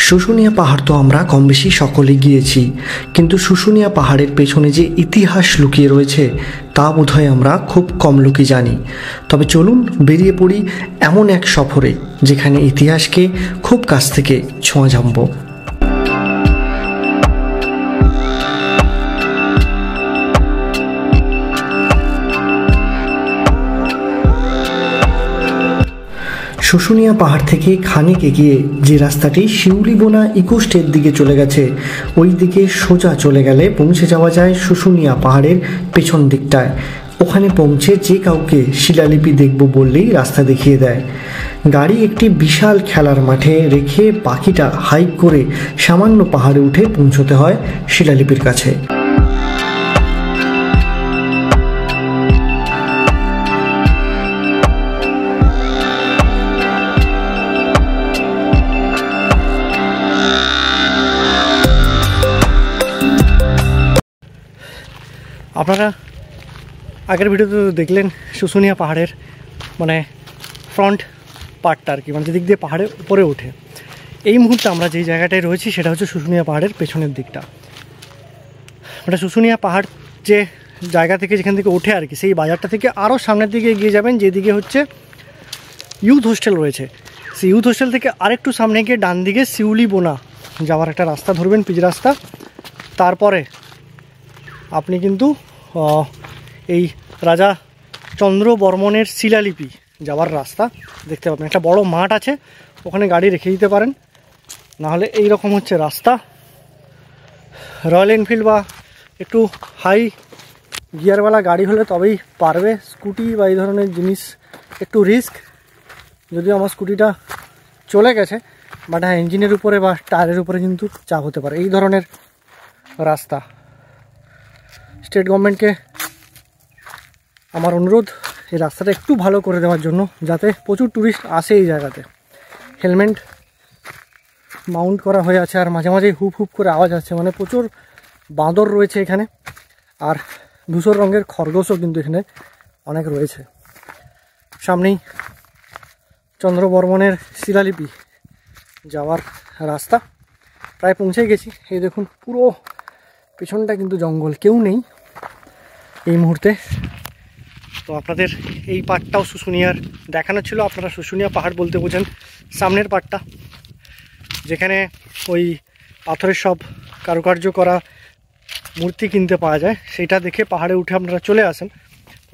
শুশুনিয়া পাহাড় তো আমরা কম বেশি সকলে গিয়েছি, কিন্তু শুশুনিয়া পাহাড়ের পেছনে যে ইতিহাস লুকিয়ে রয়েছে তা বোধহয় আমরা খুব কম লোকই জানি। তবে চলুন বেরিয়ে পড়ি এমন এক সফরে যেখানে ইতিহাসকে খুব কাছ থেকে ছোঁয়া যাবো। শুশুনিয়া পাহাড় থেকে খানিক এগিয়ে যে রাস্তাটি শিউলিবোনা ইকোস্টের দিকে চলে গেছে, ওই দিকে সোজা চলে গেলে পৌঁছে যাওয়া যায় শুশুনিয়া পাহাড়ের পেছন দিকটায়। ওখানে পৌঁছে যে কাউকে শিলালিপি দেখব বললেই রাস্তা দেখিয়ে দেয়। গাড়ি একটি বিশাল খেলার মাঠে রেখে বাকিটা হাইক করে সামান্য পাহাড়ে উঠে পৌঁছতে হয় শিলালিপির কাছে। আপনারা আগের ভিডিওতে দেখলেন শুশুনিয়া পাহাড়ের ফ্রন্ট পার্টটা আর কি, যেদিক দিয়ে পাহাড়ের উপরে ওঠে। এই মুহূর্তে আমরা যেই জায়গাটায় রয়েছি সেটা হচ্ছে শুশুনিয়া পাহাড়ের পেছনের দিকটা। শুশুনিয়া পাহাড় যে জায়গা থেকে যেখান থেকে ওঠে আর কি, সেই বাজারটা থেকে আরও সামনের দিকে এগিয়ে যাবেন, যেদিকে হচ্ছে ইউথ হোস্টেল রয়েছে। সেই ইউথ হোস্টেল থেকে আরেকটু সামনে গিয়ে ডান দিকে শিউলিবোনা যাওয়ার একটা রাস্তা ধরবেন, পিচ রাস্তা। তারপরে আপনি কিন্তু এই রাজা চন্দ্র বর্মনের শিলালিপি যাওয়ার রাস্তা দেখতে পাবেন। একটা বড় মাঠ আছে, ওখানে গাড়ি রেখে দিতে পারেন। নাহলে এই রকম হচ্ছে রাস্তা। রয়্যাল এনফিল্ড বা একটু হাই গিয়ারওয়ালা গাড়ি হলে তবেই পারবে। স্কুটি বা এই ধরনের জিনিস একটু রিস্ক, যদিও আমার স্কুটিটা চলে গেছে, বাট হ্যাঁ, ইঞ্জিনের উপরে বা টায়ারের উপরে কিন্তু চাপ হতে পারে। এই ধরনের রাস্তা। স্টেট গভর্নমেন্টকে আমার অনুরোধ এই রাস্তাটা একটু ভালো করে দেওয়ার জন্য, যাতে প্রচুর ট্যুরিস্ট আসে এই জায়গাতে। হেলমেট মাউন্ট করা হয়ে আছে, আর মাঝে মাঝে হুপ হুপ করে আওয়াজ আসছে, প্রচুর বাঁদর রয়েছে এখানে। আর ধূসর রঙের খরগোশও কিন্তু এখানে অনেক রয়েছে। সামনেই চন্দ্র বর্মনের শিলালিপি যাওয়ার রাস্তা, প্রায় পৌঁছেই গেছি। এই দেখুন, পুরো পেছনটা কিন্তু জঙ্গল, কেউ নেই এই মুহূর্তে। তো আপনাদের এই পার্টটাও শুশুনিয়ার দেখানো ছিল। আপনারা শুশুনিয়া পাহাড় বলতে বোঝেন সামনের পার্টটা, যেখানে ওই পাথরের সব কারুকার্য করা মূর্তি কিনতে পাওয়া যায়, সেটা দেখে পাহাড়ে উঠে আপনারা চলে আসেন।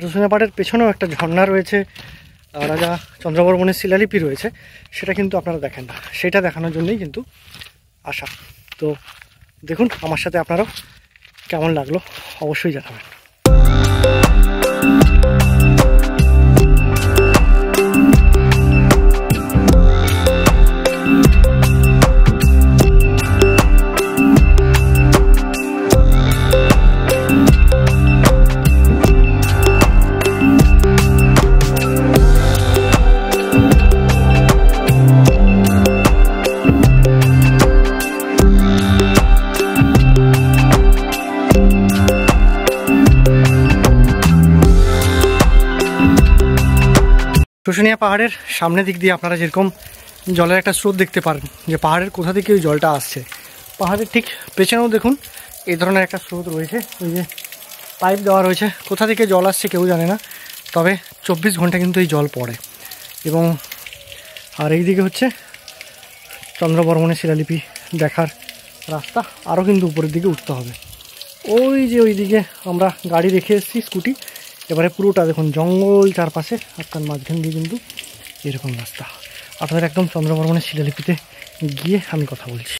শুশুনিয়া পাহাড়ের পেছনেও একটা ঝর্ণা রয়েছে, রাজা চন্দ্রবর্মনের শিলালিপি রয়েছে, সেটা কিন্তু আপনারা দেখেন না। সেটা দেখানোর জন্যই কিন্তু আসা। তো দেখুন আমার সাথে আপনারাও, কেমন লাগলো অবশ্যই জানাবেন। শুশুনিয়া পাহাড়ের সামনের দিক দিয়ে আপনারা যেরকম জলের একটা স্রোত দেখতে পারেন, যে পাহাড়ের কোথা থেকে ওই জলটা আসছে, পাহাড়ের ঠিক পেছনেও দেখুন এই ধরনের একটা স্রোত রয়েছে। ওই যে পাইপ দেওয়া রয়েছে, কোথা থেকে জল আসছে কেউ জানে না, তবে 24 ঘন্টা কিন্তু এই জল পড়ে। এবং আর এই দিকে হচ্ছে চন্দ্র বর্মনের শিলালিপি দেখার রাস্তা। আরও কিন্তু উপরের দিকে উঠতে হবে। ওই যে ওই দিকে আমরা গাড়ি রেখে এসেছি, স্কুটি। এবারে পুরোটা দেখুন জঙ্গল চারপাশে, আর তার মাঝখান দিয়ে কিন্তু এরকম রাস্তা। আপনাদের একদম চন্দ্র বর্মনের শিলালিপিতে গিয়ে আমি কথা বলছি।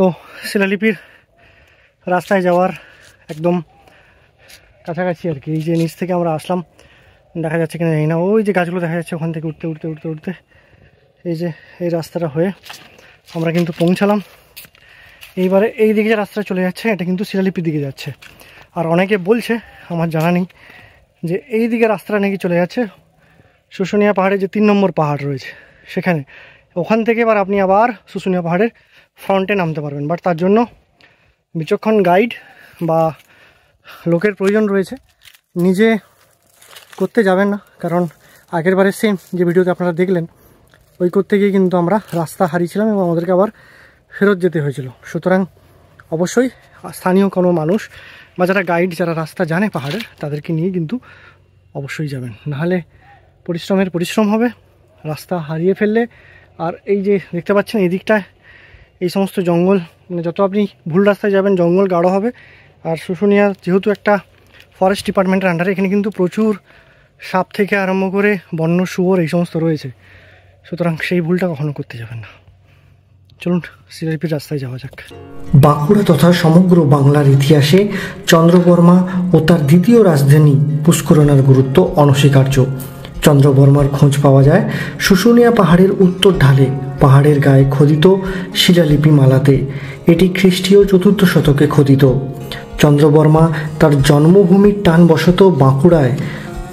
তো শিলালিপির রাস্তায় যাওয়ার একদম কাছাকাছি আর কি, এই যে নিচ থেকে আমরা আসলাম দেখা যাচ্ছে কিনা জানি না, ওই যে গাছগুলো দেখা যাচ্ছে ওখান থেকে উঠতে উঠতে উঠতে উঠতে এই যে এই রাস্তাটা হয়ে আমরা কিন্তু পৌঁছালাম। এইবারে এই দিকে যে রাস্তাটা চলে যাচ্ছে এটা কিন্তু শিলালিপির দিকে যাচ্ছে। আর অনেকে বলছে, আমার জানা নেই, যে এই দিকে রাস্তাটা নাকি চলে যাচ্ছে শুশুনিয়া পাহাড়ে যে 3 নম্বর পাহাড় রয়েছে সেখানে। ওখান থেকে এবার আপনি আবার শুশুনিয়া পাহাড়ের ফ্রন্টে নামতে পারবেন। বাট তার জন্য বিচক্ষণ গাইড বা লোকের প্রয়োজন রয়েছে, নিজে করতে যাবেন না। কারণ আগের বারে সেম যে ভিডিওতে আপনারা দেখলেন ওই করতে গিয়ে কিন্তু আমরা রাস্তা হারিয়েছিলাম এবং আমাদেরকে আবার ফেরত যেতে হয়েছিল। সুতরাং অবশ্যই স্থানীয় কোনো মানুষ বা যারা গাইড, যারা রাস্তা জানে পাহাড়ের, তাদেরকে নিয়ে কিন্তু অবশ্যই যাবেন, নাহলে পরিশ্রম হবে রাস্তা হারিয়ে ফেললে। আর এই যে দেখতে পাচ্ছেন এই দিকটায় এই সমস্ত জঙ্গল, মানে যত আপনি ভুল রাস্তায় যাবেন জঙ্গল গাঢ় হবে। আর শুশুনিয়া যেহেতু একটা ফরেস্ট ডিপার্টমেন্টের আন্ডারে, এখানে কিন্তু প্রচুর সাপ থেকে আরম্ভ করে বন্য শুয়োর এই সমস্ত রয়েছে। সুতরাং সেই ভুলটা কখনো করতে যাবেন না। চলুন শিলালিপির রাস্তায় যাওয়া যাক। বাঁকুড়া তথা সমগ্র বাংলার ইতিহাসে চন্দ্রবর্মা ও তার দ্বিতীয় রাজধানী পুষ্করণার গুরুত্ব অনস্বীকার্য। চন্দ্রবর্মার খোঁজ পাওয়া যায় শুশুনিয়া পাহাড়ের উত্তর ঢালে পাহাড়ের গায়ে খোদিত শিলালিপি মালাতে। এটি খ্রিস্টীয় 4th শতকে খোদিত। চন্দ্রবর্মা তার জন্মভূমির টানবশত বাঁকুড়ায়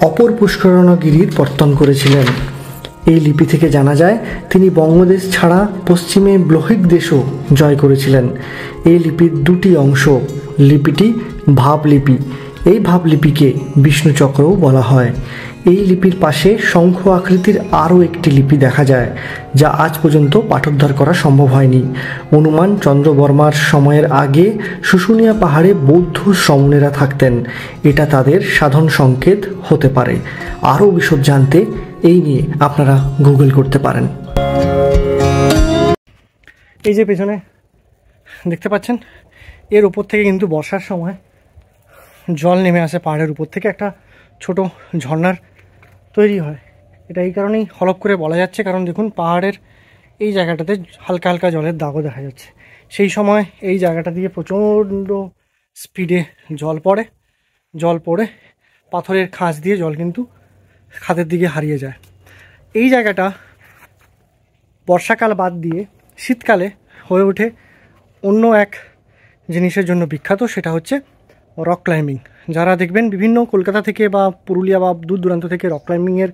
অপর পুষ্করণগিরির পত্তন করেছিলেন। এই লিপি থেকে জানা যায় তিনি বঙ্গদেশ ছাড়া পশ্চিমে ব্লহিক দেশও জয় করেছিলেন। এই লিপির 2টি অংশ। লিপিটি ভাবলিপি। এই ভাবলিপিকে বিষ্ণুচক্রও বলা হয়। এই লিপির পাশে শঙ্খ আকৃতির আরও একটি লিপি দেখা যায়, যা আজ পর্যন্ত পাঠোদ্ধার করা সম্ভব হয়নি। অনুমান চন্দ্রবর্মার সময়ের আগে শুশুনিয়া পাহাড়ে বৌদ্ধ শ্রমণেরা থাকতেন। এটা তাদের সাধন সংকেত হতে পারে। আরও বিশদ জানতে এই নিয়ে আপনারা গুগল করতে পারেন। এই যে পেছনে দেখতে পাচ্ছেন, এর উপর থেকে কিন্তু বর্ষার সময় জল নেমে আসে পাহাড়ের উপর থেকে, একটা ছোট ঝর্ণার তৈরি হয়। এটা এই কারণেই হলপ করে বলা যাচ্ছে, কারণ দেখুন পাহাড়ের এই জায়গাটাতে হালকা হালকা জলের দাগও দেখা যাচ্ছে। সেই সময় এই জায়গাটা দিয়ে প্রচণ্ড স্পিডে জল পড়ে পাথরের খাঁজ দিয়ে জল কিন্তু খাদের দিকে হারিয়ে যায়। এই জায়গাটা বর্ষাকাল বাদ দিয়ে শীতকালে হয়ে ওঠে অন্য এক জিনিসের জন্য বিখ্যাত, সেটা হচ্ছে রক ক্লাইম্বিং। যারা দেখবেন বিভিন্ন কলকাতা থেকে বা পুরুলিয়া বা দূর দূরান্ত থেকে রক ক্লাইম্বিংয়ের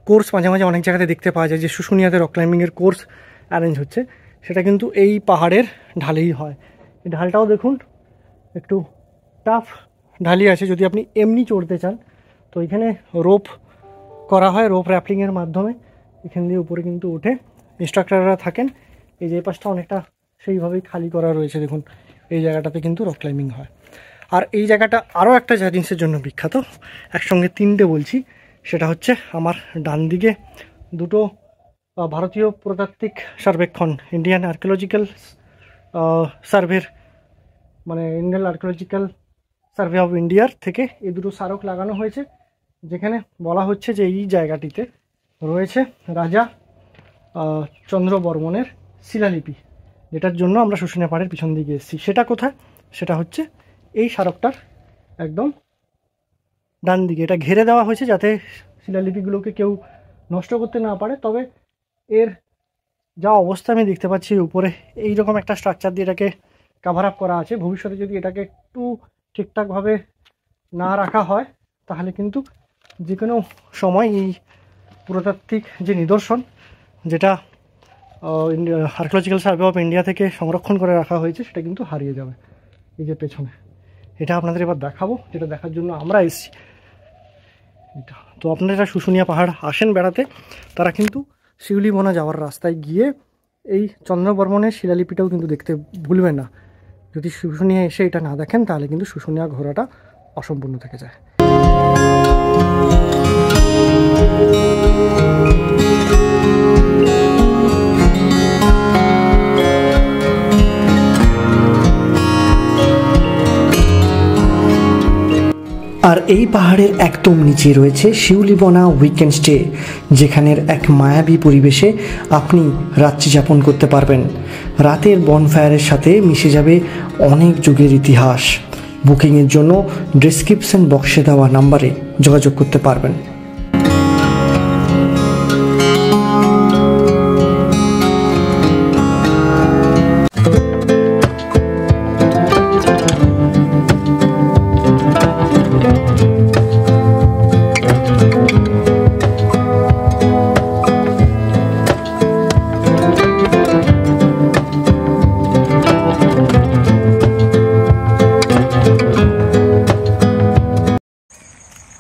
কোর্স মাঝে মাঝে অনেক জায়গাতে দেখতে পাওয়া যায়, যে শুশুনিয়াতে রক ক্লাইম্বিংয়ের কোর্স অ্যারেঞ্জ হচ্ছে, সেটা কিন্তু এই পাহাড়ের ঢালেই হয়। এই ঢালটাও দেখুন একটু টাফ ঢালি আছে। যদি আপনি এমনি চড়তে চান তো এখানে রোপ করা হয়, রোপ র্যাপলিংয়ের মাধ্যমে এখান দিয়ে উপরে কিন্তু উঠে ইনস্ট্রাক্টররা থাকেন। এই যে পাশটা অনেকটা সেইভাবেই খালি করা রয়েছে, দেখুন এই জায়গাটাতে কিন্তু রক ক্লাইম্বিং হয়। আর এই জায়গাটা আরও একটা জিনিসের জন্য বিখ্যাত, একসঙ্গে 3টে বলছি। সেটা হচ্ছে আমার ডান দিকে 2টো ভারতীয় প্রত্নতাত্ত্বিক সর্বেক্ষণ, ইন্ডিয়ান আর্কিওলজিক্যাল সার্ভের, মানে ইন্ডিয়ান আর্কিওলজিক্যাল সার্ভে অফ ইন্ডিয়ার থেকে এই 2টো স্মারক লাগানো হয়েছে, যেখানে বলা হচ্ছে যে এই জায়গাটিতে রয়েছে রাজা চন্দ্রবর্মনের শিলালিপি, যেটার জন্য আমরা শুশুনিয়া পাহাড়ের পিছন দিকে এসেছি। সেটা কোথায়? সেটা হচ্ছে এই স্মারকটার একদম ডান দিকে। এটা ঘিরে দেওয়া হয়েছে যাতে শিলালিপিগুলোকে কেউ নষ্ট করতে না পারে। তবে এর যা অবস্থা আমি দেখতে পাচ্ছি উপরে এইরকম একটা স্ট্রাকচার দিয়ে এটাকে কাভার আপ করা আছে। ভবিষ্যতে যদি এটাকে একটু ঠিকঠাকভাবে না রাখা হয় তাহলে কিন্তু যে কোনো সময় এই পুরাতাত্ত্বিক যে নিদর্শন, যেটা আর্কিওলজিক্যাল সার্ভে অফ ইন্ডিয়া থেকে সংরক্ষণ করে রাখা হয়েছে, সেটা কিন্তু হারিয়ে যাবে। এই যে পেছনে এটা আপনাদের এবার দেখাবো, যেটা দেখার জন্য আমরা এসেছি। এটা তো আপনারা যারা শুশুনিয়া পাহাড় আসেন বেড়াতে, তারা কিন্তু শিউলিবোনা যাওয়ার রাস্তায় গিয়ে এই চন্দ্রবর্মনের শিলালিপিটাও কিন্তু দেখতে ভুলবেন না। যদি শুশুনিয়া এসে এটা না দেখেন তাহলে কিন্তু শুশুনিয়া ঘোরাটা অসম্পূর্ণ থেকে যায়। আর এই পাহাড়ের একদম নিচে রয়েছে শিউলিবোনা উইকেন্ড স্টে, যেখানের এক মায়াবী পরিবেশে আপনি রাত্রি যাপন করতে পারবেন। রাতের বনফায়ারের সাথে মিশে যাবে অনেক যুগের ইতিহাস। বুকিংয়ের জন্য ডেসক্রিপশন বক্সে দেওয়া নাম্বারে যোগাযোগ করতে পারবেন।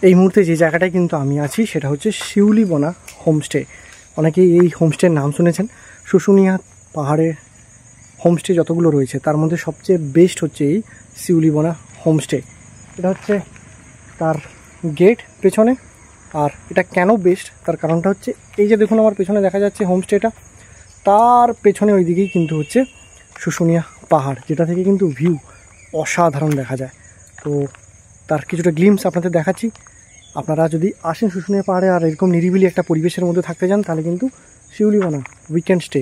এই মুহূর্তে যে জায়গাটায় কিন্তু আমি আছি সেটা হচ্ছে শিউলিবোনা হোমস্টে। অনেকেই এই হোমস্টের নাম শুনেছেন। শুশুনিয়া পাহাড়ের হোমস্টে যতগুলো রয়েছে তার মধ্যে সবচেয়ে বেস্ট হচ্ছে এই শিউলিবোনা হোমস্টে। এটা হচ্ছে তার গেট পেছনে। আর এটা কেন বেস্ট তার কারণটা হচ্ছে এই যে দেখুন আমার পেছনে দেখা যাচ্ছে হোমস্টেটা, তার পেছনে ওই দিকেই কিন্তু হচ্ছে শুশুনিয়া পাহাড়, যেটা থেকে কিন্তু ভিউ অসাধারণ দেখা যায়। তো তার কিছুটা গ্লিমস আপনাদের দেখাচ্ছি। আপনারা যদি আসেন শুশুনিয়া পাহাড়ে আর এরকম নিরিবিলি একটা পরিবেশের মধ্যে থাকতে চান তাহলে কিন্তু শিউলিবোনা উইকেন্ড স্টে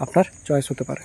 আপনার চয়েস হতে পারে।